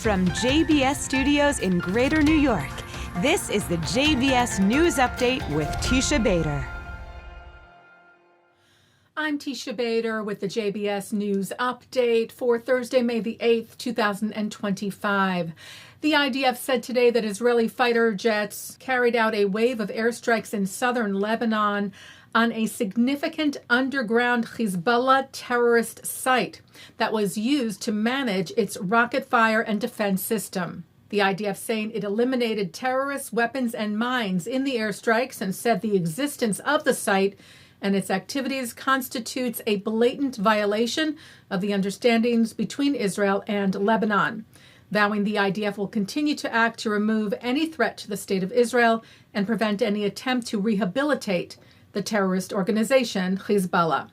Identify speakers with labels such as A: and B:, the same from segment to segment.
A: From JBS Studios in Greater New York, this is the JBS News Update with Teisha Bader.
B: I'm Teisha Bader with the JBS News Update for Thursday, May the 8th, 2025. The IDF said today that Israeli fighter jets carried out a wave of airstrikes in southern Lebanon on a significant underground Hezbollah terrorist site that was used to manage its rocket fire and defense system. The IDF saying it eliminated terrorist weapons and mines in the airstrikes and said the existence of the site and its activities constitutes a blatant violation of the understandings between Israel and Lebanon, vowing the IDF will continue to act to remove any threat to the state of Israel and prevent any attempt to rehabilitate the terrorist organization Hezbollah.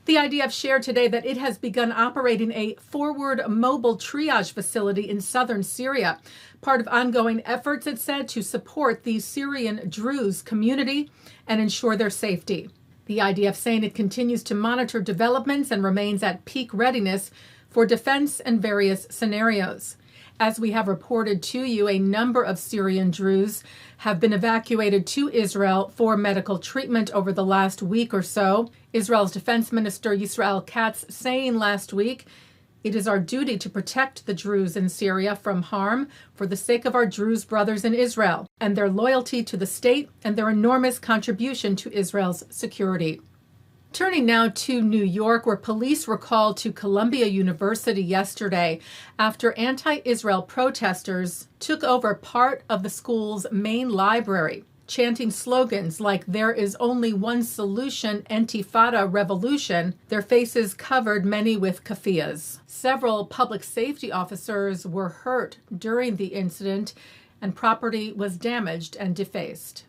B: The IDF shared today that it has begun operating a forward mobile triage facility in southern Syria, part of ongoing efforts, it said, to support the Syrian Druze community and ensure their safety. The IDF saying it continues to monitor developments and remains at peak readiness for defense and various scenarios. As we have reported to you, a number of Syrian Druze have been evacuated to Israel for medical treatment over the last week or so. Israel's Defense Minister Yisrael Katz saying last week, "It is our duty to protect the Druze in Syria from harm for the sake of our Druze brothers in Israel and their loyalty to the state and their enormous contribution to Israel's security." Turning now to New York, where police were called to Columbia University yesterday after anti-Israel protesters took over part of the school's main library, chanting slogans like "There is only one solution, Intifada revolution," their faces covered, many with keffiyehs. Several public safety officers were hurt during the incident, and property was damaged and defaced.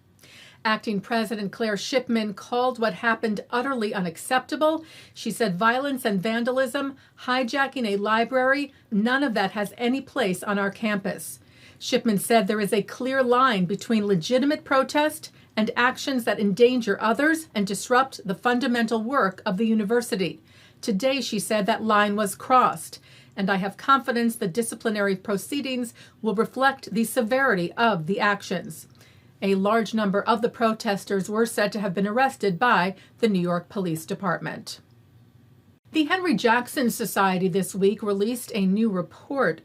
B: Acting President Claire Shipman called what happened utterly unacceptable. She said violence and vandalism, hijacking a library, none of that has any place on our campus. Shipman said there is a clear line between legitimate protest and actions that endanger others and disrupt the fundamental work of the university. Today, she said, that line was crossed, and I have confidence the disciplinary proceedings will reflect the severity of the actions. A large number of the protesters were said to have been arrested by the New York Police Department. The Henry Jackson Society this week released a new report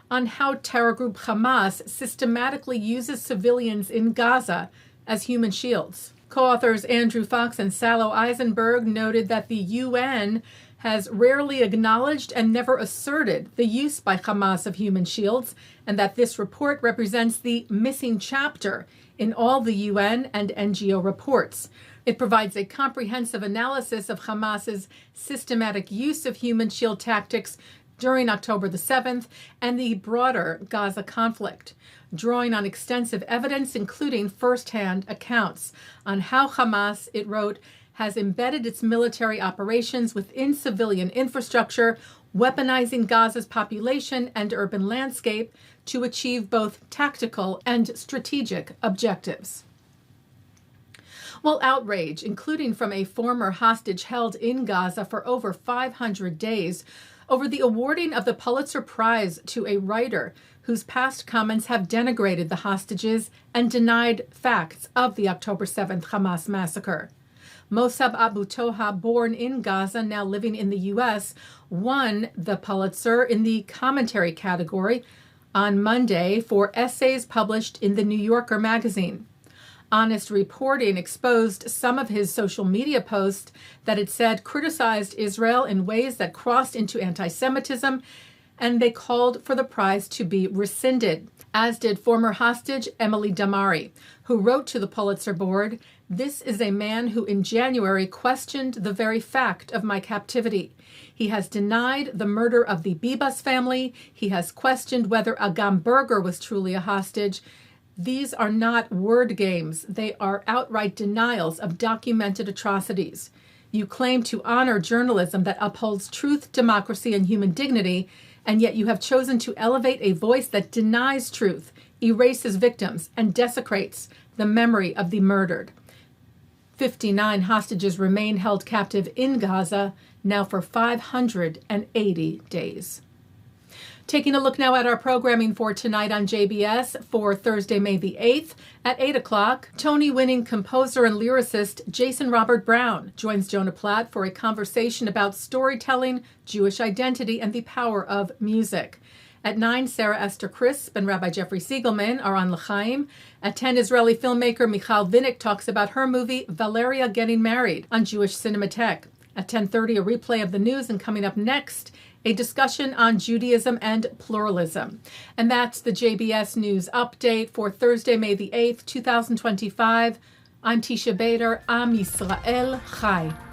B: on how terror group Hamas systematically uses civilians in Gaza as human shields. Co-authors Andrew Fox and Salo Eisenberg noted that the UN has rarely acknowledged and never asserted the use by Hamas of human shields, and that this report represents the missing chapter in all the UN and NGO reports. It provides a comprehensive analysis of Hamas's systematic use of human shield tactics during October the 7th and the broader Gaza conflict, drawing on extensive evidence, including firsthand accounts on how Hamas, it wrote, has embedded its military operations within civilian infrastructure, weaponizing Gaza's population and urban landscape to achieve both tactical and strategic objectives. Well, outrage, including from a former hostage held in Gaza for over 500 days, over the awarding of the Pulitzer Prize to a writer whose past comments have denigrated the hostages and denied facts of the October 7th Hamas massacre. Mossab Abu Toha, born in Gaza, now living in the U.S., won the Pulitzer in the commentary category on Monday for essays published in the New Yorker magazine. Honest Reporting exposed some of his social media posts that it said criticized Israel in ways that crossed into anti-Semitism, and they called for the prize to be rescinded, as did former hostage Emily Damari, who wrote to the Pulitzer board, "This is a man who in January questioned the very fact of my captivity. He has denied the murder of the Bibas family. He has questioned whether Agam Berger was truly a hostage. These are not word games. They are outright denials of documented atrocities. You claim to honor journalism that upholds truth, democracy, and human dignity, and yet you have chosen to elevate a voice that denies truth, erases victims, and desecrates the memory of the murdered." 59 hostages remain held captive in Gaza now for 580 days. Taking a look now at our programming for tonight on JBS for Thursday, May the 8th at 8 o'clock. Tony-winning composer and lyricist Jason Robert Brown joins Jonah Platt for a conversation about storytelling, Jewish identity, and the power of music. At 9, Sara, Esther, Crispe, and Rabbi Jeffrey Segelman are on L'chaim. At 10, Israeli filmmaker Michal Vinik talks about her movie Valeria Getting Married on Jewish Cinematheque. At 10:30, a replay of the news, and coming up next, a discussion on Judaism and pluralism. And that's the JBS News Update for Thursday, May the 8th, 2025. I'm Teisha Bader. Am Yisrael Chai.